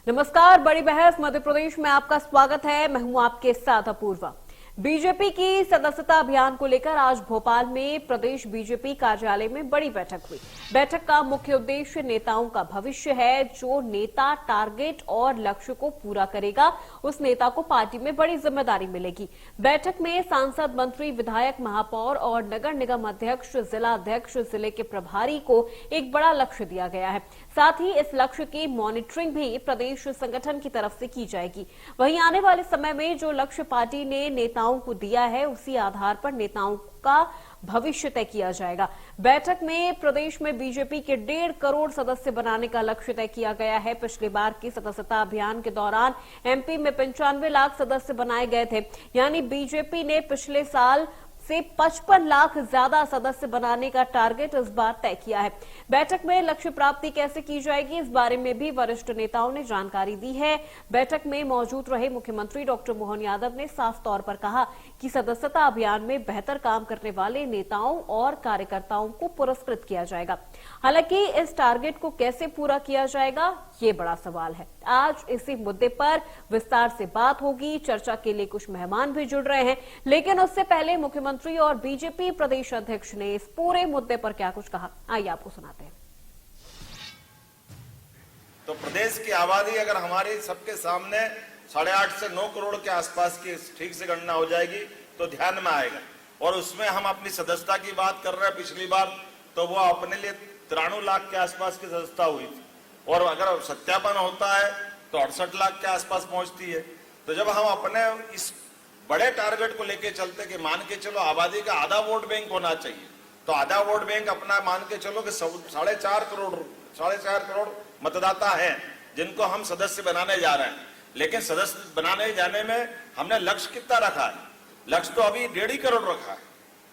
नमस्कार, बड़ी बहस मध्य प्रदेश में आपका स्वागत है। मैं हूं आपके साथ अपूर्वा। बीजेपी की सदस्यता अभियान को लेकर आज भोपाल में प्रदेश बीजेपी कार्यालय में बड़ी बैठक हुई। बैठक का मुख्य उद्देश्य नेताओं का भविष्य है। जो नेता टारगेट और लक्ष्य को पूरा करेगा उस नेता को पार्टी में बड़ी जिम्मेदारी मिलेगी। बैठक में सांसद, मंत्री, विधायक, महापौर और नगर निगम अध्यक्ष, जिला अध्यक्ष, जिले के प्रभारी को एक बड़ा लक्ष्य दिया गया है। साथ ही इस लक्ष्य की मॉनिटरिंग भी प्रदेश संगठन की तरफ से की जाएगी। वहीं आने वाले समय में जो लक्ष्य पार्टी ने नेताओं को दिया है उसी आधार पर नेताओं का भविष्य तय किया जाएगा। बैठक में प्रदेश में बीजेपी के 1.5 करोड़ सदस्य बनाने का लक्ष्य तय किया गया है। पिछली बार की सदस्यता अभियान के दौरान एमपी में 95 लाख सदस्य बनाए गए थे, यानी बीजेपी ने पिछले साल से 55 लाख ज्यादा सदस्य बनाने का टारगेट इस बार तय किया है। बैठक में लक्ष्य प्राप्ति कैसे की जाएगी, इस बारे में भी वरिष्ठ नेताओं ने जानकारी दी है। बैठक में मौजूद रहे मुख्यमंत्री डॉक्टर मोहन यादव ने साफ तौर पर कहा कि सदस्यता अभियान में बेहतर काम करने वाले नेताओं और कार्यकर्ताओं को पुरस्कृत किया जाएगा। हालांकि इस टारगेट को कैसे पूरा किया जाएगा, ये बड़ा सवाल है। आज इसी मुद्दे पर विस्तार से बात होगी। चर्चा के लिए कुछ मेहमान भी जुड़ रहे हैं, लेकिन उससे पहले मुख्यमंत्री और बीजेपी प्रदेश अध्यक्ष ने इस पूरे मुद्दे पर क्या कुछ कहा, आइए आपको सुनाते हैं। तो प्रदेश की आबादी अगर हमारी सबके सामने 8.5 से 9 करोड़ के आसपास की ठीक से गणना हो जाएगी तो ध्यान में आएगा। और उसमें हम अपनी सदस्यता की बात कर रहे हैं। पिछली बार तो वो अपने लिए 93 लाख के आसपास की सदस्यता हुई थी, और अगर सत्यापन होता है तो 68 लाख के आसपास पहुंचती है। तो जब हम अपने इस बड़े टारगेट को लेके चलते कि मान के चलो आबादी का आधा वोट बैंक होना चाहिए, तो आधा वोट बैंक अपना मान के चलो कि 4.5 करोड़ मतदाता हैं जिनको हम सदस्य बनाने जा रहे हैं। लेकिन सदस्य बनाने जाने में हमने लक्ष्य कितना रखा है? लक्ष्य तो अभी 1.5 करोड़ रखा है।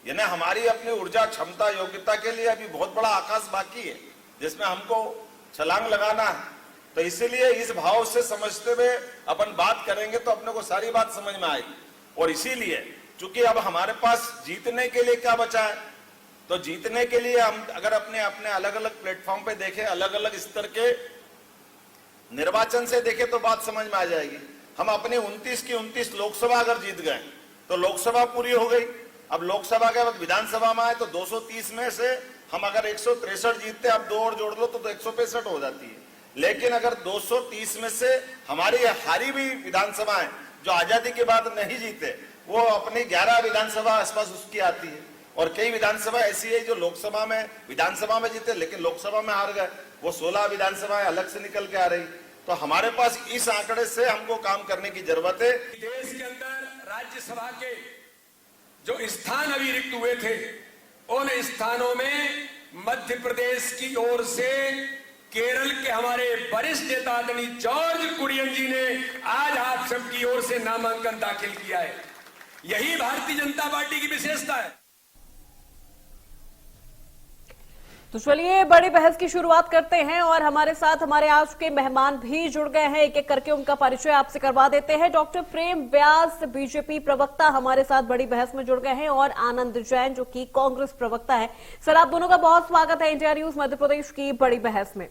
यानी हमारी अपनी ऊर्जा, क्षमता, योग्यता के लिए अभी बहुत बड़ा आकाश बाकी है जिसमें हमको छलांग लगाना है। तो इसीलिए इस भाव से समझते हुए अपन बात करेंगे तो अपने को सारी बात समझ में आएगी। और इसीलिए चूंकि अब हमारे पास जीतने के लिए क्या बचा है, तो जीतने के लिए हम अगर अपने अपने अलग अलग प्लेटफॉर्म पे देखें, अलग अलग स्तर के निर्वाचन से देखें तो बात समझ में आ जाएगी। हम अपने 29 की 29 लोकसभा अगर जीत गए तो लोकसभा पूरी हो गई। अब लोकसभा के बाद विधानसभा में आए तो 230 में से हम अगर 163 जीतते, अब 2 और जोड़ लो तो 165 हो जाती है। लेकिन अगर 230 में से हमारी हारी भी विधानसभाएं जो आजादी के बाद नहीं जीते, वो अपनी 11 विधानसभा आसपास उसकी आती है। और कई विधानसभा ऐसी है जो लोकसभा में, विधानसभा में जीते लेकिन लोकसभा में हार गए, वो 16 विधानसभाएं अलग से निकल के आ रही। तो हमारे पास इस आंकड़े से हमको काम करने की जरूरत है। देश के अंदर राज्यसभा के जो स्थान अभी रिक्त हुए थे, उन स्थानों में मध्य प्रदेश की ओर से केरल के हमारे वरिष्ठ नेता आदरणीय जॉर्ज कुरियन जी ने आज आप सबकी ओर से नामांकन दाखिल किया है। यही भारतीय जनता पार्टी की विशेषता है। तो चलिए बड़ी बहस की शुरुआत करते हैं और हमारे साथ हमारे आज के मेहमान भी जुड़ गए हैं। एक एक करके उनका परिचय आपसे करवा देते हैं। डॉक्टर प्रेम व्यास, बीजेपी प्रवक्ता, हमारे साथ बड़ी बहस में जुड़ गए हैं, और आनंद जैन जो कि कांग्रेस प्रवक्ता है। सर, आप दोनों का बहुत स्वागत है इंडिया न्यूज मध्य प्रदेश की बड़ी बहस में।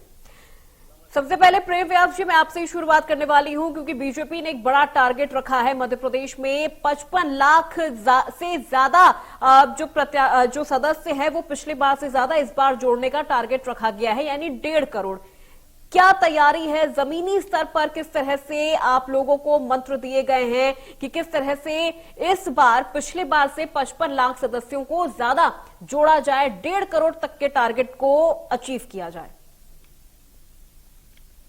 सबसे पहले प्रेम व्यास जी, मैं आपसे ही शुरुआत करने वाली हूं, क्योंकि बीजेपी ने एक बड़ा टारगेट रखा है। मध्य प्रदेश में 55 लाख से ज्यादा जो सदस्य हैं वो पिछली बार से ज्यादा इस बार जोड़ने का टारगेट रखा गया है, यानी 1.5 करोड़। क्या तैयारी है जमीनी स्तर पर? किस तरह से आप लोगों को मंत्र दिए गए हैं कि किस तरह से इस बार पिछले बार से 55 लाख सदस्यों को ज्यादा जोड़ा जाए, 1.5 करोड़ तक के टारगेट को अचीव किया जाए?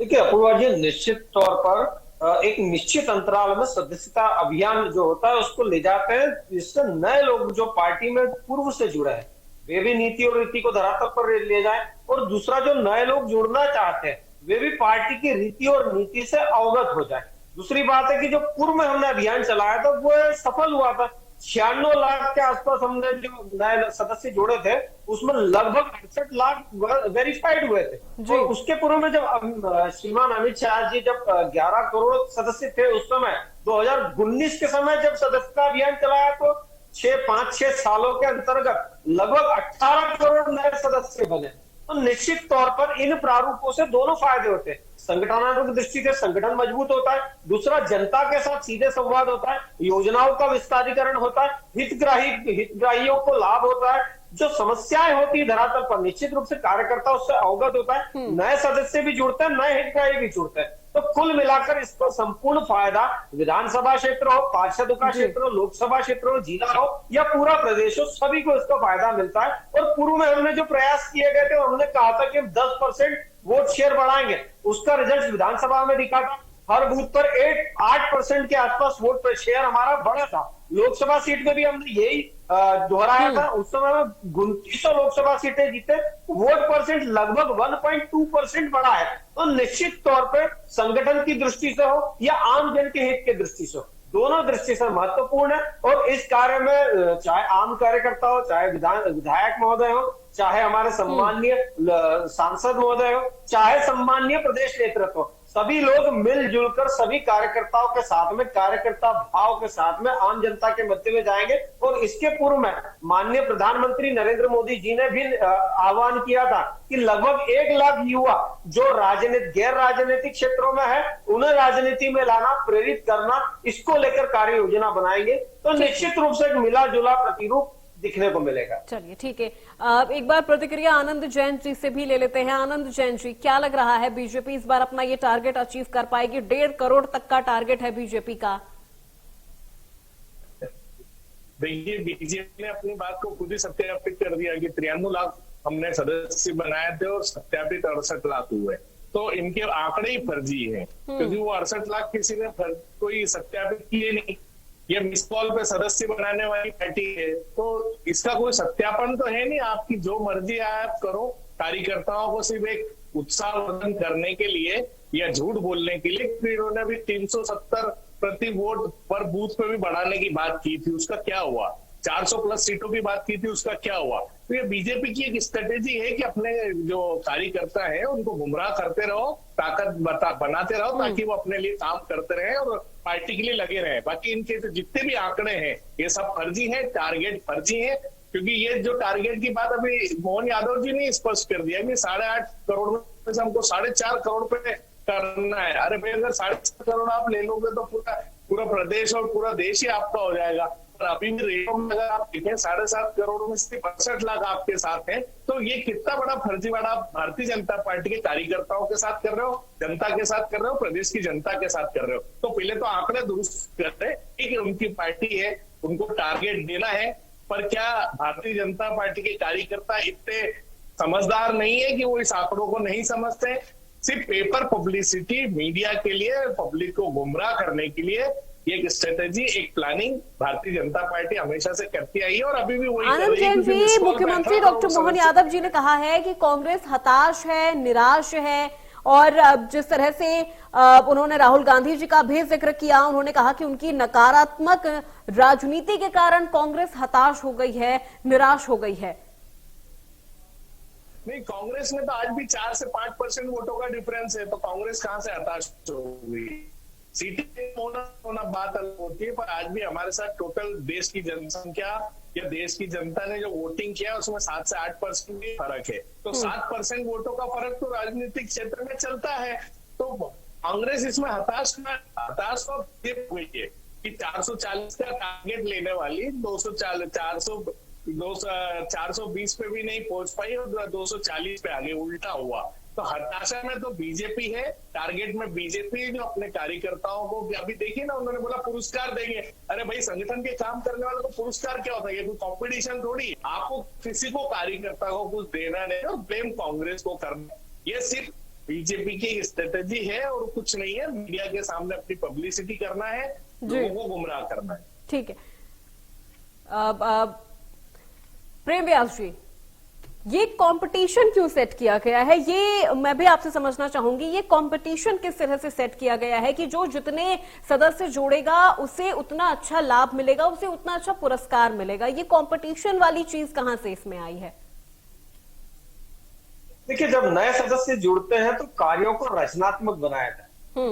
देखिए अपूर्वा जी, निश्चित तौर पर एक निश्चित अंतराल में सदस्यता अभियान जो होता है उसको ले जाते हैं, जिससे नए लोग जो पार्टी में पूर्व से जुड़े हैं वे भी नीति और रीति को धरातल पर ले जाएं, और दूसरा जो नए लोग जुड़ना चाहते हैं वे भी पार्टी की रीति और नीति से अवगत हो जाए। दूसरी बात है कि जो पूर्व में हमने अभियान चलाया था वो सफल हुआ था। 96 लाख के आसपास हमने जो नए सदस्य जोड़े थे उसमें लगभग 68 लाख वेरीफाइड हुए थे। और उसके पूर्व में जब श्रीमान अमित शाह जी जब 11 करोड़ सदस्य थे उस समय 2019 के समय जब सदस्यता अभियान चलाया तो 5-6 सालों के अंतर्गत लगभग 18 करोड़ नए सदस्य बने। तो निश्चित तौर पर इन प्रारूपों से दोनों फायदे होते हैं। संगठनात्मक दृष्टि से संगठन मजबूत होता है, दूसरा जनता के साथ सीधे संवाद होता है, योजनाओं का विस्तारीकरण होता है, हितग्राहियों को लाभ होता है, जो समस्याएं होती है धरातल पर निश्चित रूप से कार्यकर्ता उससे अवगत होता है, नए सदस्य भी जुड़ते हैं, नए हितग्राही भी जुड़ते हैं। तो कुल मिलाकर इसका संपूर्ण फायदा विधानसभा क्षेत्र हो, पार्षदों का क्षेत्र हो, लोकसभा क्षेत्र हो, जिला हो या पूरा प्रदेश हो, सभी को इसका फायदा मिलता है। और पूर्व में हमने जो प्रयास किए गए थे, हमने कहा था कि हम 10% वोट शेयर बढ़ाएंगे, उसका रिजल्ट विधानसभा में दिखा था। हर बूथ पर 8% के आसपास वोट पर शेयर हमारा बढ़ा था। लोकसभा सीट में भी हमने यही दोहराया था। उस समय में 2900 लोकसभा सीटें जीते, वोट परसेंट लगभग 1.2% बढ़ा है। तो निश्चित तौर पर संगठन की दृष्टि से हो या आम जन के हित की दृष्टि से हो, दोनों दृष्टि से महत्वपूर्ण है। और इस कार्य में चाहे आम कार्यकर्ता हो, चाहे विधायक महोदय हो, चाहे हमारे सम्माननीय सांसद महोदय हो, चाहे सम्माननीय प्रदेश नेतृत्व हो, सभी लोग मिलजुल कर सभी कार्यकर्ताओं के साथ में, कार्यकर्ता भाव के साथ में आम जनता के मध्य में जाएंगे। और इसके पूर्व में माननीय प्रधानमंत्री नरेंद्र मोदी जी ने भी आह्वान किया था कि लगभग 1 लाख युवा जो गैर राजनीतिक क्षेत्रों में है, उन्हें राजनीति में लाना, प्रेरित करना, इसको लेकर कार्य योजना बनाएंगे। तो निश्चित रूप से एक मिला जुला प्रतिरूप दिखने को मिलेगा। चलिए ठीक है, एक बार प्रतिक्रिया आनंद जैन जी से भी ले लेते हैं। आनंद जैन जी, क्या लग रहा है बीजेपी इस बार अपना ये टारगेट अचीव कर पाएगी? 1.5 करोड़ तक का टारगेट है बीजेपी का। देखिए, बीजेपी ने अपनी बात को खुद ही सत्यापित कर दिया कि 93 लाख हमने सदस्य बनाए थे और सत्यापित 68 लाख हुए। तो इनके आंकड़े ही फर्जी हैं, क्योंकि वो 68 लाख किसी ने कोई सत्यापित किए नहीं। ये मिस कॉल पे सदस्य बनाने वाली पार्टी है, तो इसका कोई सत्यापन तो है नहीं। आपकी जो मर्जी आप करो, कार्यकर्ताओं को सिर्फ एक उत्साहवर्धन करने के लिए या झूठ बोलने के लिए। फिर इन्होंने भी 370 प्रति वोट पर बूथ पे भी बढ़ाने की बात की थी, उसका क्या हुआ? 400 प्लस सीटों की बात की थी, उसका क्या हुआ? तो ये बीजेपी की एक स्ट्रेटेजी है कि अपने जो कार्यकर्ता है उनको गुमराह करते रहो, ताकत बनाते रहो, ताकि वो अपने लिए काम करते रहे और पार्टी के लिए लगे रहे। बाकी इनके तो जितने भी आंकड़े हैं ये सब फर्जी है, टारगेट फर्जी है। क्योंकि ये जो टारगेट की बात अभी मोहन यादव जी ने स्पष्ट कर दिया कि 8.5 करोड़ में से हमको 4.5 करोड़ पे करना है। अरे भाई, अगर 4.5 करोड़ आप ले लोगे तो पूरा प्रदेश और पूरा देश ही आपका हो जाएगा। और अभी भी रेटों में अगर आप देखें 7.5 करोड़ में से 65 लाख आपके साथ हैं, तो ये कितना बड़ा फर्जीवाड़ा आप भारतीय जनता पार्टी के कार्यकर्ताओं के साथ कर रहे हो, जनता के साथ कर रहे हो, प्रदेश की जनता के साथ कर रहे हो। तो पहले तो आंकड़े दुरुस्त करते हैं कि उनकी पार्टी है, उनको टारगेट देना है। पर क्या भारतीय जनता पार्टी के कार्यकर्ता इतने समझदार नहीं है कि वो इस आंकड़ों को नहीं समझते? सिर्फ पेपर पब्लिसिटी, मीडिया के लिए, पब्लिक को गुमराह करने के लिए एक स्ट्रेटेजी, एक प्लानिंग भारतीय जनता पार्टी हमेशा से करती आई है और अभी भी वही कर रही है। आनंद जैन जी, मुख्यमंत्री डॉक्टर मोहन यादव जी ने कहा है कि कांग्रेस हताश है, निराश है, और जिस तरह से उन्होंने राहुल गांधी जी का भी जिक्र किया, उन्होंने कहा कि उनकी नकारात्मक राजनीति के कारण कांग्रेस हताश हो गई है, निराश हो गई है। नहीं, कांग्रेस में तो आज भी 4 से 5% वोटों का डिफरेंस है, तो कांग्रेस कहां से हताश हो गई? सीटें होना बात अलग होती है, पर आज भी हमारे साथ टोटल देश की जनसंख्या या देश की जनता ने जो वोटिंग किया उसमें 7 से 8% भी फर्क है। तो 7% वोटों का फर्क तो राजनीतिक क्षेत्र में चलता है। तो कांग्रेस इसमें हताश तो हुई है कि 440 का टारगेट लेने वाली 420 पे भी नहीं पहुंच पाई और 240 पे आगे उल्टा हुआ। तो हताशा में तो बीजेपी है, टारगेट में बीजेपी जो अपने कार्यकर्ताओं को, अभी देखिए ना, उन्होंने बोला पुरस्कार देंगे। अरे भाई, संगठन के काम करने वालों को पुरस्कार क्या होता है? ये कोई कंपटीशन थोड़ी। आपको किसी को, कार्यकर्ता को कुछ देना नहीं और ब्लेम कांग्रेस को करना, ये सिर्फ बीजेपी की स्ट्रेटेजी है और कुछ नहीं है। मीडिया के सामने अपनी पब्लिसिटी करना है, लोगों को गुमराह करना है। ठीक है, प्रेम व्यास जी, ये कंपटीशन क्यों सेट किया गया है? ये मैं भी आपसे समझना चाहूंगी, ये कंपटीशन किस तरह से सेट किया गया है कि जो जितने सदस्य जोड़ेगा उसे उतना अच्छा लाभ मिलेगा, उसे उतना अच्छा पुरस्कार मिलेगा? ये कंपटीशन वाली चीज कहां से इसमें आई है? देखिए, जब नए सदस्य जुड़ते हैं तो कार्यों को रचनात्मक बनाया जाए।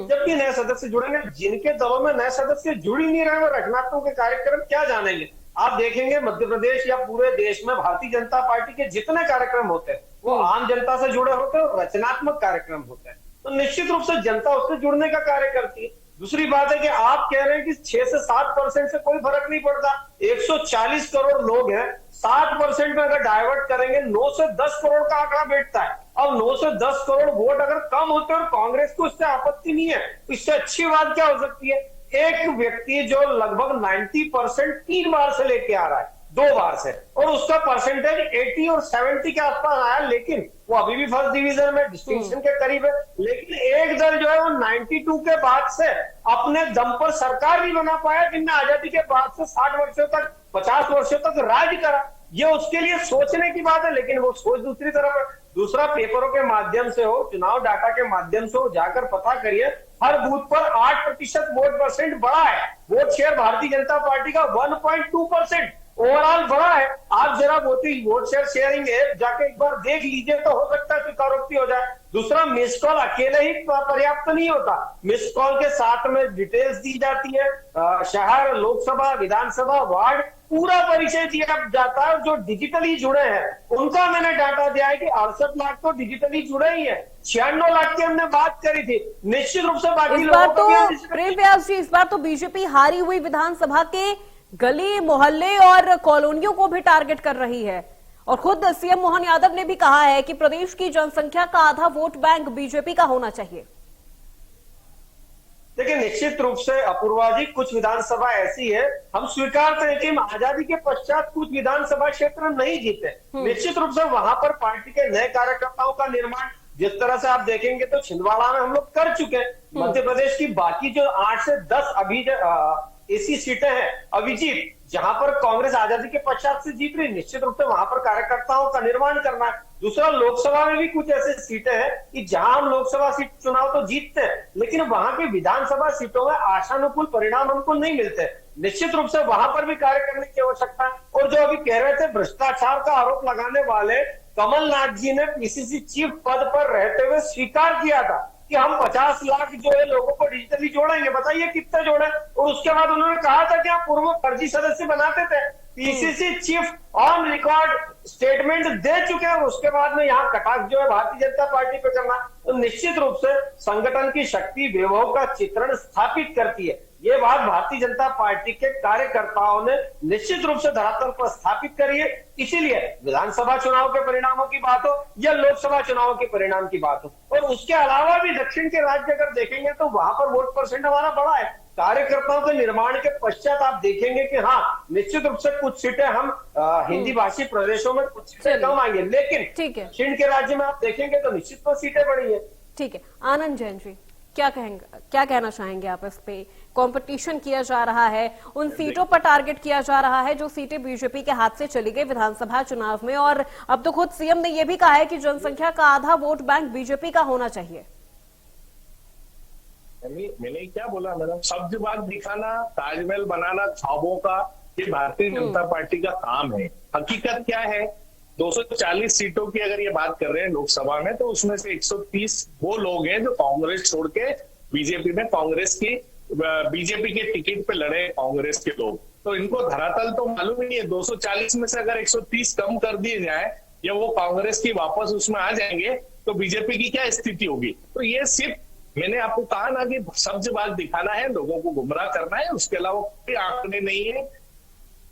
जब भी नए सदस्य जुड़ेंगे, जिनके दलों में नए सदस्य जुड़ ही नहीं रहे, वो रचनात्मक के कार्यक्रम क्या जानेंगे? आप देखेंगे मध्य प्रदेश या पूरे देश में भारतीय जनता पार्टी के जितने कार्यक्रम होते हैं वो आम जनता से जुड़े होते हैं और रचनात्मक कार्यक्रम होते हैं। तो निश्चित रूप से जनता उससे जुड़ने का कार्य करती है। दूसरी बात है कि आप कह रहे हैं कि 6 से 7% से कोई फर्क नहीं पड़ता। 140 करोड़ लोग हैं, 7% में अगर डाइवर्ट करेंगे 9 से 10 करोड़ का आंकड़ा बैठता है। अब 9 से 10 करोड़ वोट अगर कम होते और कांग्रेस को इससे आपत्ति नहीं है, तो इससे अच्छी बात क्या हो सकती है? एक व्यक्ति जो लगभग 90% 3 बार से लेके आ रहा है, 2 बार से, और उसका परसेंटेज 80 और 70 के आसपास आया, लेकिन वो अभी भी फर्स्ट डिवीजन में डिस्टिंक्शन के करीब है। लेकिन एक दल जो है वो 92 के बाद से अपने दम पर सरकार नहीं बना पाया, जिनने आजादी के बाद से 60 वर्षों तक 50 वर्षों तक राज करा। ये उसके लिए सोचने की बात है, लेकिन वो सोच दूसरी तरफ है। दूसरा, पेपरों के माध्यम से हो, चुनाव डाटा के माध्यम से हो, जाकर पता करिए, हर बूथ पर 8% वोट परसेंट बढ़ा है। Vote share Bharatiya Janata party का 1.2% ओवरऑल बढ़ा है। आप जरा वोट शेयरिंग ऐप जाके एक बार देख लीजिए, तो हो सकता है स्वीकारोक्ति हो जाए। दूसरा, मिस कॉल अकेले ही पर्याप्त नहीं होता, मिस कॉल के साथ में डिटेल्स दी जाती है, शहर, लोकसभा, विधानसभा, वार्ड, पूरा परिचय दिया जाता है। जो डिजिटली जुड़े हैं उनका मैंने डाटा दिया है कि 68 लाख तो डिजिटली जुड़े ही है। 96 लाख की हमने बात करी थी। निश्चित रूप से बाकी इस बार लोगों तो प्रेम व्यास जी, इस बार तो बीजेपी हारी हुई विधानसभा के गली, मोहल्ले और कॉलोनियों को भी टारगेट कर रही है, और खुद सीएम मोहन यादव ने भी कहा है कि प्रदेश की जनसंख्या का आधा वोट बैंक बीजेपी का होना चाहिए। देखिए, निश्चित रूप से अपूर्वा जी, कुछ विधानसभा ऐसी है, हम स्वीकारते हैं कि हम आजादी के पश्चात कुछ विधानसभा क्षेत्र नहीं जीते। निश्चित रूप से वहां पर पार्टी के नए कार्यकर्ताओं का निर्माण जिस तरह से आप देखेंगे तो छिंदवाड़ा में हम लोग कर चुके हैं। मध्य प्रदेश की बाकी जो 8 से 10 ऐसी सीटें हैं अभिजीत, जहां पर कांग्रेस आजादी के पश्चात से जीत रही, निश्चित रूप से वहां पर कार्यकर्ताओं का निर्माण करना है। दूसरा, लोकसभा में भी कुछ ऐसे सीटें हैं कि जहां हम लोकसभा सीट चुनाव तो जीतते हैं, लेकिन वहां की विधानसभा सीटों में आशानुकूल परिणाम हमको नहीं मिलते। निश्चित रूप से वहां पर भी कार्य करने की आवश्यकता है। और जो अभी कह रहे थे भ्रष्टाचार का आरोप लगाने वाले, कमलनाथ जी ने पीसीसी चीफ पद पर रहते हुए स्वीकार किया था कि हम 50 लाख जो है लोगों को डिजिटली जोड़ेंगे। बताइए कितने जोड़े? और उसके बाद उन्होंने कहा था कि आप पूर्व फर्जी सदस्य बनाते थे। PCC chief on record statement दे चुके हैं, और उसके बाद में यहाँ कटाक्ष जो है भारतीय जनता पार्टी पे करना, तो निश्चित रूप से संगठन की शक्ति, वैभव का चित्रण स्थापित करती है। ये बात भारतीय जनता पार्टी के कार्यकर्ताओं ने निश्चित रूप से धरातल पर स्थापित करी है। इसीलिए विधानसभा चुनाव के परिणामों की बात हो या लोकसभा चुनाव के परिणाम की बात हो, और उसके अलावा भी दक्षिण के राज्य अगर देखेंगे तो वहां पर वोट परसेंट हमारा बढ़ा है। कार्यकर्ताओं के निर्माण के पश्चात आप देखेंगे कि हाँ, निश्चित रूप से कुछ सीटें हम हिंदी भाषी प्रदेशों में कुछ सीटें कम आएंगे, लेकिन दक्षिण के राज्य में आप देखेंगे तो निश्चित तो सीटें बढ़ी है। ठीक है, आनंद जैन जी, क्या कहना चाहेंगे आप इस पे? कंपटीशन किया जा रहा है, उन सीटों पर टारगेट किया जा रहा है जो सीटें बीजेपी के हाथ से चली गई विधानसभा चुनाव में, और अब तो खुद सीएम ने यह भी कहा है कि जनसंख्या का आधा वोट बैंक बीजेपी का होना चाहिए। मैंने क्या बोला मैडम, सब्जबाग दिखाना, ताजमहल बनाना ख्वाबों का, ये भारतीय जनता पार्टी का काम है। हकीकत क्या है, 240 सीटों की अगर ये बात कर रहे हैं लोकसभा में, तो उसमें से 130 वो लोग हैं जो कांग्रेस छोड़ के बीजेपी में, बीजेपी के टिकट पे लड़े कांग्रेस के लोग। तो इनको धरातल तो मालूम ही नहीं है। 240 में से अगर 130 कम कर दिए जाए या वो कांग्रेस की वापस उसमें आ जाएंगे तो बीजेपी की क्या स्थिति होगी? तो ये सिर्फ मैंने आपको कहा ना कि सब्जबाग दिखाना है, लोगों को गुमराह करना है, उसके अलावा कोई आंकड़े नहीं है।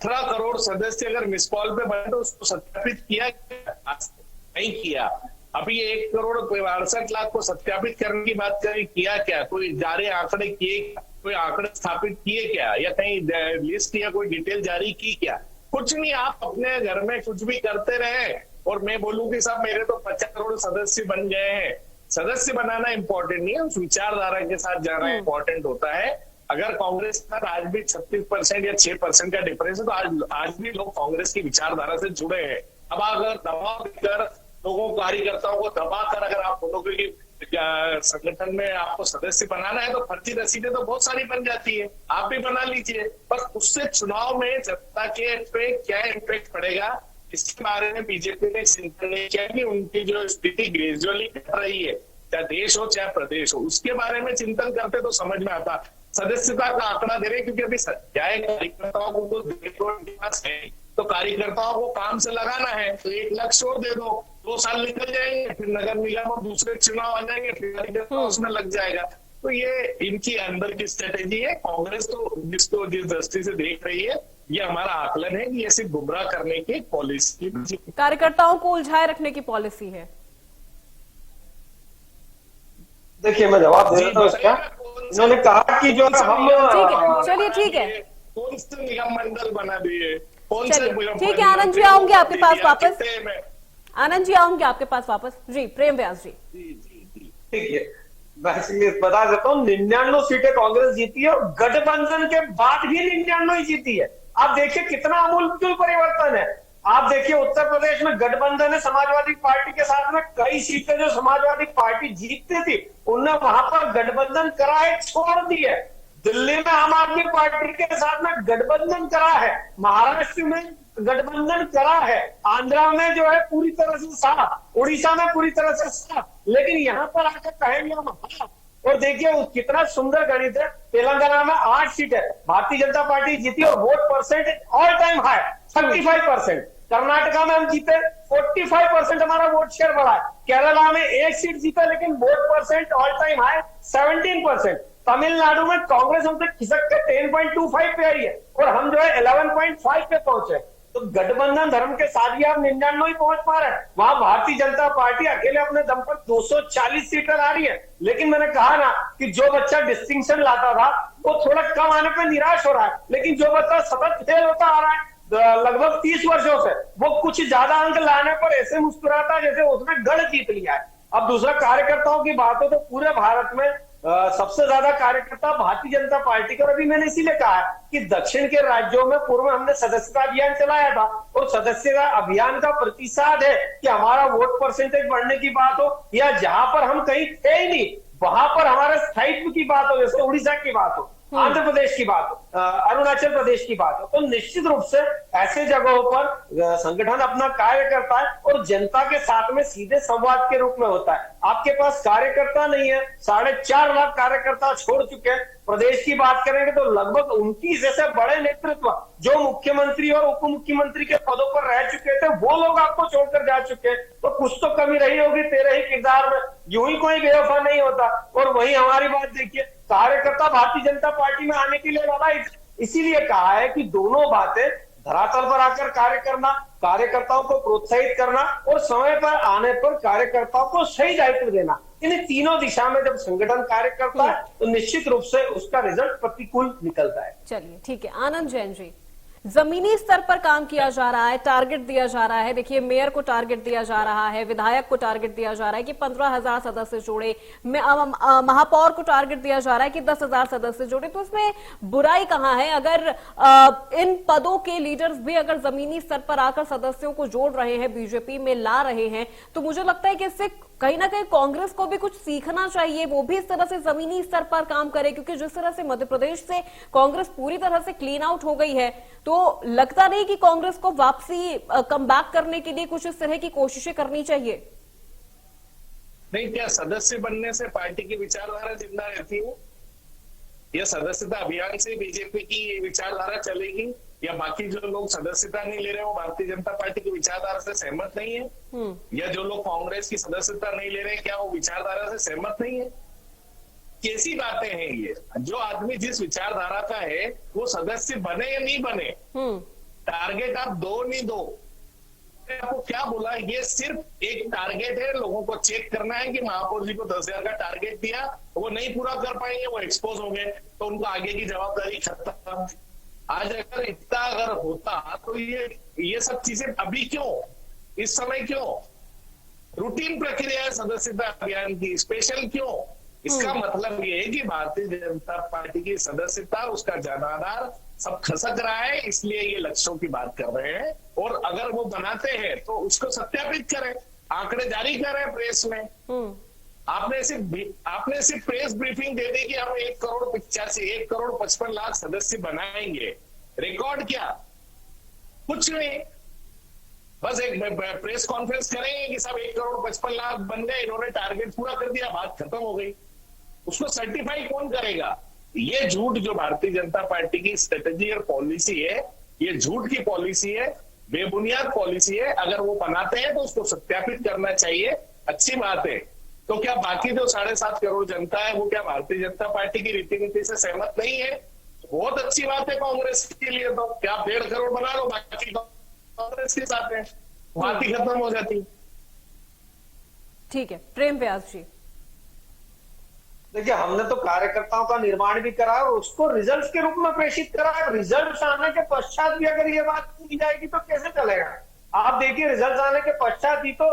18 करोड़ सदस्य अगर मिस कॉल पे बने तो उसको सत्यापित किया नहीं किया? अभी 1 करोड़ 62 लाख को सत्यापित करने की बात करें, किया क्या? कोई जारी आंकड़े किए, कोई आंकड़े स्थापित किए क्या, या कहीं लिस्ट या कोई डिटेल जारी की क्या? कुछ नहीं। आप अपने घर में कुछ भी करते रहे और मैं बोलूं कि साहब मेरे तो 50 करोड़ सदस्य बन गए हैं। सदस्य बनाना इंपॉर्टेंट नहीं है, उस विचारधारा के साथ जाना इंपॉर्टेंट होता है। अगर कांग्रेस का आज भी 36% या 6% का डिफरेंस है, तो आज भी लोग कांग्रेस की विचारधारा से जुड़े हैं। अब अगर दबाव देकर लोगों, कार्यकर्ताओं को दबाकर अगर आप बोलोगे कि संगठन में आपको सदस्य बनाना है, तो फर्जी रसीदें तो बहुत सारी बन जाती है, आप भी बना लीजिए, पर उससे चुनाव में जनता के पे क्या इम्पैक्ट पड़ेगा इसके बारे में बीजेपी ने चिंतन नहीं किया कि उनकी जो स्थिति ग्रेजुअली घट रही है, चाहे देश हो चाहे प्रदेश हो, उसके बारे में चिंतन करते तो समझ में आता। सदस्यता का आंकड़ा दे रहे, क्योंकि अभी चाहे कार्यकर्ताओं को तो कार्यकर्ताओं को काम से लगाना है, तो 1 लाख और दे दो, 2 साल निकल जाएंगे, फिर नगर निगम और दूसरे चुनाव आ जाएंगे, फिर उसमें लग जाएगा। तो ये इनकी अंदर की स्ट्रेटेजी है। कांग्रेस तो जिसको जिस दृष्टि से देख रही है, ये हमारा आकलन है कि ये सिर्फ गुमराह करने की पॉलिसी, कार्यकर्ताओं को उलझाए रखने की पॉलिसी है। देखिए मैं जवाब दे देता हूँ इसका। उन्होंने कहा कि जो हम चलिए ठीक है, कौन से निगम मंडल बना दिए, कौन से, ठीक है आनंद जी आऊंगे आपके पास वापस, आनंद जी आऊंगे आपके पास वापस। जी प्रेम व्यास जी। ठीक है, मैं इसलिए बता देता हूँ 99 सीटें कांग्रेस जीती है और गठबंधन के बाद भी 99 ही जीती है। आप देखिए कितना आमूल परिवर्तन है। आप देखिए उत्तर प्रदेश में गठबंधन है समाजवादी पार्टी के साथ में, कई सीटें जो समाजवादी पार्टी जीतती थी उनने वहां पर गठबंधन करा है, छोड़ दी है। दिल्ली में आम आदमी पार्टी के साथ में गठबंधन करा है, महाराष्ट्र में गठबंधन करा है, आंध्रा में जो है पूरी तरह से साफ, उड़ीसा में पूरी तरह से साफ, लेकिन यहाँ पर आकर कहेंगे हम हाँ। और देखिए कितना सुंदर गणित है। तेलंगाना में 8 सीटें भारतीय जनता पार्टी जीती और vote percent all time high 35%। Karnataka में हम जीते 45% हमारा वोट शेयर बढ़ा है। केरला में 1 सीट जीता लेकिन vote percent all time high 17%। Tamil Nadu में कांग्रेस हमसे खिसक के 10.25 पे आई है और हम जो है 11.5 पे पहुंचे। तो गठबंधन धर्म के साथ भी आप 99 ही पहुंच पा रहे हैं। वहां भारतीय जनता पार्टी अकेले अपने दम पर 240 सीटें ला रही है। लेकिन मैंने कहा ना कि जो बच्चा डिस्टिंक्शन लाता था वो थोड़ा कम आने पर निराश हो रहा है, लेकिन जो बच्चा सतत फेल होता आ रहा है लगभग 30 वर्षों से, वो कुछ ज्यादा अंक लाने पर ऐसे मुस्कुराता है जैसे उसने गढ़ जीत लिया है। अब दूसरा कार्यकर्ताओं की बात हो तो पूरे भारत में सबसे ज्यादा कार्यकर्ता भारतीय जनता पार्टी के, और अभी मैंने इसीलिए कहा है कि दक्षिण के राज्यों में पूर्व में हमने सदस्यता अभियान चलाया था और सदस्यता अभियान का प्रतिसाद है कि हमारा वोट परसेंटेज बढ़ने की बात हो या जहां पर हम कहीं थे ही नहीं वहां पर हमारे स्थायित्व की बात हो, जैसे उड़ीसा की बात हो, आंध्र प्रदेश की बात हो, अरुणाचल प्रदेश की बात हो, तो निश्चित रूप से ऐसे जगहों पर संगठन अपना कार्य करता है और जनता के साथ में सीधे संवाद के रूप में होता है। आपके पास कार्यकर्ता नहीं है, 4.5 लाख कार्यकर्ता छोड़ चुके हैं। प्रदेश की बात करेंगे तो लगभग 29 जैसे बड़े नेतृत्व जो मुख्यमंत्री और उप मुख्यमंत्री के पदों पर रह चुके थे वो लोग आपको छोड़कर जा चुके हैं। तो कुछ तो कमी रही होगी तेरे ही किरदार में, यूं ही कोई बेवफा नहीं होता। और वही हमारी बात देखिए, कार्यकर्ता भारतीय जनता पार्टी में आने के लिए लड़ा, इसीलिए कहा है कि दोनों बातें धरातल पर आकर कार्य करना, कार्यकर्ताओं को प्रोत्साहित करना और समय पर आने पर कार्यकर्ताओं को सही दायित्व देना, इन तीनों दिशा में जब संगठन कार्य करता है तो निश्चित रूप से उसका रिजल्ट प्रतिकूल निकलता है। चलिए ठीक है, आनंद जैन जी, जमीनी स्तर पर काम किया जा रहा है, टारगेट दिया जा रहा है। देखिए मेयर को टारगेट दिया जा रहा है, विधायक को टारगेट दिया जा रहा है कि 15,000 सदस्य जोड़े, महापौर को टारगेट दिया जा रहा है कि 10,000 सदस्य जोड़े। तो इसमें बुराई कहाँ है? अगर इन पदों के लीडर्स भी अगर जमीनी स्तर पर आकर सदस्यों को जोड़ रहे हैं, बीजेपी में ला रहे हैं, तो मुझे लगता है कि इससे कहीं ना कहीं कांग्रेस को भी कुछ सीखना चाहिए, वो भी इस तरह से जमीनी स्तर पर काम करे। क्योंकि जिस तरह से मध्य प्रदेश से कांग्रेस पूरी तरह से क्लीन आउट हो गई है, तो लगता नहीं कि कांग्रेस को वापसी कम बैक करने के लिए कुछ इस तरह की कोशिशें करनी चाहिए? नहीं, क्या सदस्य बनने से पार्टी की विचारधारा जिंदा रहती है? यह सदस्यता अभियान से बीजेपी की विचारधारा चलेगी या बाकी जो लोग सदस्यता नहीं ले रहे हो भारतीय जनता पार्टी की विचारधारा से सहमत नहीं है, या जो लोग कांग्रेस की सदस्यता नहीं ले रहे हैं क्या वो विचारधारा से सहमत नहीं है? कैसी बातें हैं ये? जो आदमी जिस विचारधारा का है वो सदस्य बने या नहीं बने, टारगेट आप दो नहीं दो, आपको क्या बोला? ये सिर्फ एक टारगेट है, लोगों को चेक करना है कि महापौर जी को 10,000 का टारगेट दिया, वो नहीं पूरा कर पाएंगे, वो एक्सपोज होंगे तो उनको आगे की जवाबदारी खत्म। आज अगर इतना अगर होता तो ये सब चीजें अभी क्यों, इस समय क्यों? रूटीन प्रक्रिया है सदस्यता अभियान की, स्पेशल क्यों? इसका मतलब ये है कि भारतीय जनता पार्टी की सदस्यता, उसका जनाधार सब खसक रहा है, इसलिए ये लक्ष्यों की बात कर रहे हैं। और अगर वो बनाते हैं तो उसको सत्यापित करें, आंकड़े जारी करें प्रेस में। आपने सिर्फ प्रेस ब्रीफिंग दे दी कि हम 1,55,00,000 सदस्य बनाएंगे, रिकॉर्ड क्या? कुछ नहीं, बस एक प्रेस कॉन्फ्रेंस करेंगे कि सब 1,55,00,000 बन गए, इन्होंने टारगेट पूरा कर दिया, बात खत्म हो गई। उसको सर्टिफाई कौन करेगा? ये झूठ जो भारतीय जनता पार्टी की स्ट्रेटेजी और पॉलिसी है, ये झूठ की पॉलिसी है। बेबुनियाद पॉलिसी है। अगर वो बनाते हैं तो उसको सत्यापित करना चाहिए, अच्छी बात है। तो क्या बाकी जो 7.5 करोड़ जनता है वो क्या भारतीय जनता पार्टी की रीति नीति से सहमत नहीं है? बहुत अच्छी बात है कांग्रेस के लिए। तो क्या 1.5 करोड़ बना लो, बाकी कांग्रेस के साथ है, बात ही खत्म हो जाती। ठीक है, प्रेम व्यास जी। देखिए, हमने तो कार्यकर्ताओं का निर्माण भी करा और उसको रिजल्ट के रूप में प्रेषित करा। रिजल्ट आने के पश्चात भी अगर ये बात की जाएगी तो कैसे चलेगा? आप देखिए, रिजल्ट आने के पश्चात ही तो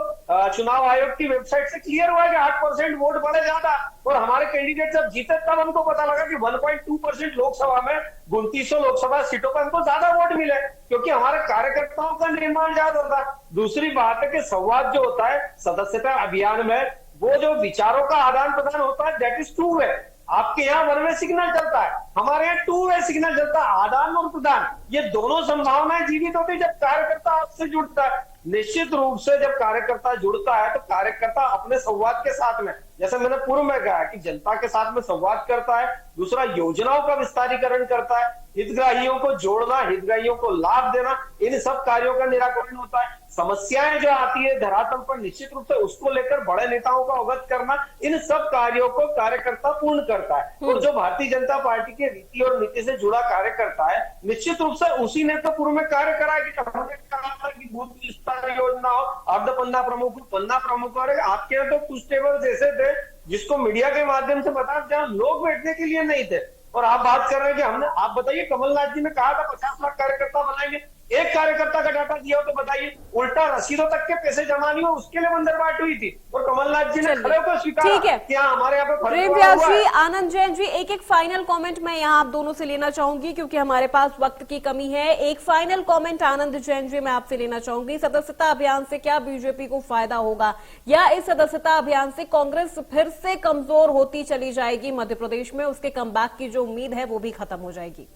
चुनाव आयोग की वेबसाइट से क्लियर हुआ कि 8% वोट बढ़े ज्यादा, और हमारे कैंडिडेट जब जीते तब हमको पता लगा कि 1.2% लोकसभा में 2900 लोकसभा सीटों पर हमको ज्यादा वोट मिले, क्योंकि हमारे कार्यकर्ताओं का निर्माण ज्यादा होता है। दूसरी बात है कि संवाद जो होता है सदस्यता अभियान में, वो जो विचारों का आदान प्रदान होता है, दैट इज 2 वे। आपके यहाँ 1 वे सिग्नल चलता है, हमारे यहाँ 2 वे सिग्नल चलता है। आदान और प्रदान, ये दोनों संभावनाएं जीवित होती है जब कार्यकर्ता आपसे जुड़ता है। निश्चित रूप से जब कार्यकर्ता जुड़ता है तो कार्यकर्ता अपने संवाद के साथ में, जैसे मैंने पूर्व में कहा कि जनता के साथ में संवाद करता है, दूसरा योजनाओं का विस्तारीकरण करता है, हितग्राहियों को जोड़ना, हितग्राहियों को लाभ देना, इन सब कार्यों का निराकरण होता है। समस्याएं जो आती है धरातल पर, निश्चित रूप से उसको लेकर बड़े नेताओं का अवगत करना, इन सब कार्यों को कार्यकर्ता पूर्ण करता है। और जो भारतीय जनता पार्टी के रीति और नीति से जुड़ा कार्यकर्ता है, निश्चित रूप से उसी ने तो पूर्व में कार्य करा है कि हमने कहा था कि बूथ विस्तार योजना हो, अर्ध पन्ना प्रमुख, पन्ना प्रमुख, और आपके यहाँ तो कुछ टेबल ऐसे थे जिसको मीडिया के माध्यम से बता जहां लोग बैठने के लिए नहीं थे। और आप बात कर रहे हैं कि हमने, आप बताइए, कमलनाथ जी ने कहा था 50 लाख कार्यकर्ता बनाएंगे, एक कार्यकर्ता का डाटा दिया हो तो बताइए। उल्टा रसीदों तक के पैसे जमा नहीं हो, उसके लिए मंदरबाट हुई थी और कमलनाथ जी ने खड़े होकर स्वीकारा। ठीक है, क्या हमारे यहाँ पे प्रेम व्यास जी, आनंद जैन जी, एक फाइनल कमेंट मैं यहाँ आप दोनों से लेना चाहूंगी क्योंकि हमारे पास वक्त की कमी है। एक फाइनल कमेंट आनंद जैन जी मैं आपसे लेना चाहूंगी। सदस्यता अभियान से क्या बीजेपी को फायदा होगा, या इस सदस्यता अभियान से कांग्रेस फिर से कमजोर होती चली जाएगी मध्य प्रदेश में, उसके कमबैक की जो उम्मीद है वो भी खत्म हो जाएगी?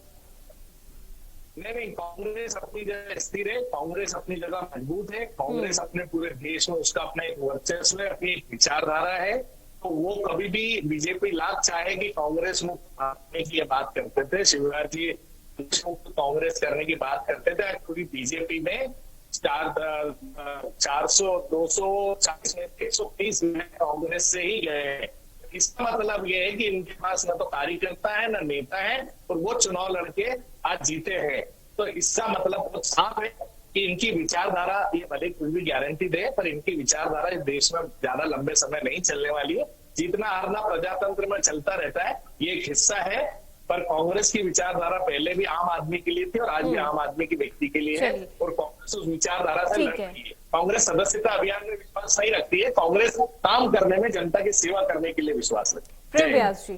नहीं, कांग्रेस अपनी जगह स्थिर है, कांग्रेस अपनी जगह मजबूत है, कांग्रेस अपने पूरे देश में उसका अपना एक वर्चस्व है, अपनी एक विचारधारा है। तो वो कभी भी बीजेपी लाख चाहे कि कांग्रेस मुक्त करने की बात करते थे, शिवराज जी मुक्त कांग्रेस करने की बात करते थे। पूरी बीजेपी में 400, 240 में 130 कांग्रेस से ही गए हैं। इसका मतलब ये है कि इनके पास न तो कार्यकर्ता है न नेता है, और वो चुनाव लड़के आज जीते हैं। तो इसका मतलब बहुत साफ है कि इनकी विचारधारा, ये भले कुछ भी गारंटी दे, पर इनकी विचारधारा इस देश में ज्यादा लंबे समय नहीं चलने वाली है। जीतना हारना प्रजातंत्र में चलता रहता है, ये एक हिस्सा है। पर कांग्रेस की विचारधारा पहले भी आम आदमी के लिए थी और आज भी आम आदमी के व्यक्ति के लिए है, और कांग्रेस उस विचारधारा से लड़ती है। कांग्रेस सदस्यता अभियान में विश्वास नहीं रखती है, कांग्रेस काम करने में, जनता की सेवा करने के लिए विश्वास रखती है। प्रेम व्यास जी,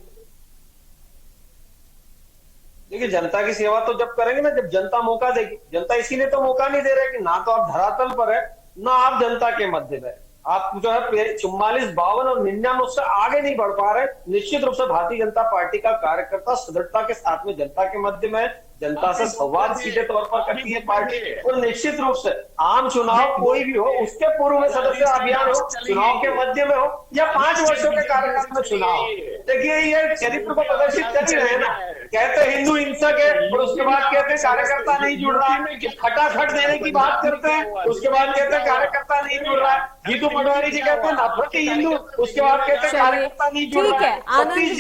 देखिए, जनता की सेवा तो जब करेंगे ना, जब जनता मौका देगी। जनता इसीलिए तो मौका नहीं दे रहे कि ना तो आप धरातल पर है, ना आप जनता के मध्य में। आप जो है 44, 52 और 99 उससे आगे नहीं बढ़ पा रहे। निश्चित रूप से भारतीय जनता पार्टी का कार्यकर्ता सदृढ़ता के साथ में जनता के मध्य में, जनता से संवाद सीधे तौर पर करती है पार्टी। और निश्चित रूप से आम चुनाव कोई भी हो, उसके पूर्व में सदस्यता अभियान हो, चुनाव के मध्य में हो या 5 वर्षों के कार्यकाल में चुनाव। देखिए, ये चरित्र को प्रदर्शित कर ही रहे ना। कहते हिंदू हिंसक है और उसके बाद कहते हैं कार्यकर्ता नहीं जुड़ रहा है, खटाखट देने की बात करते हैं, उसके बाद कहते हैं कार्यकर्ता नहीं जुड़ रहा है। गीतू पटवारी जी कहते हैं नफरती हिंदू, उसके बाद कहते हैं कार्यकर्ता नहीं जुड़ रहा है। ठीक है, आनंद जी,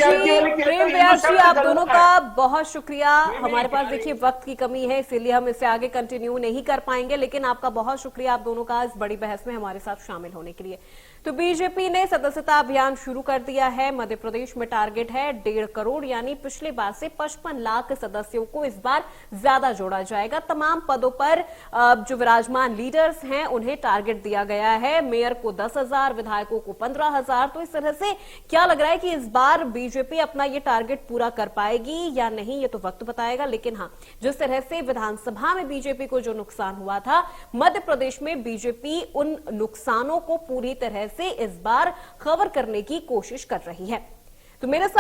प्रेम व्यास जी, आप दोनों का बहुत शुक्रिया। हमारे पास देखिए वक्त की कमी है, इसीलिए हम इसे आगे कंटिन्यू नहीं कर पाएंगे, लेकिन आपका बहुत शुक्रिया आप दोनों का इस बड़ी बहस में हमारे साथ शामिल होने के लिए। तो बीजेपी ने सदस्यता अभियान शुरू कर दिया है। मध्य प्रदेश में टारगेट है 1.5 करोड़, यानी पिछले बार से 55 लाख सदस्यों को इस बार ज्यादा जोड़ा जाएगा। तमाम पदों पर जो विराजमान लीडर्स हैं उन्हें टारगेट दिया गया है। मेयर को 10,000, विधायकों को 15,000। तो इस तरह से क्या लग रहा है कि इस बार बीजेपी अपना ये टारगेट पूरा कर पाएगी या नहीं, ये तो वक्त बताएगा। लेकिन हाँ, जिस तरह से विधानसभा में बीजेपी को जो नुकसान हुआ था, मध्य प्रदेश में बीजेपी उन नुकसानों को पूरी तरह से इस बार कवर करने की कोशिश कर रही है। तो मेरे साथ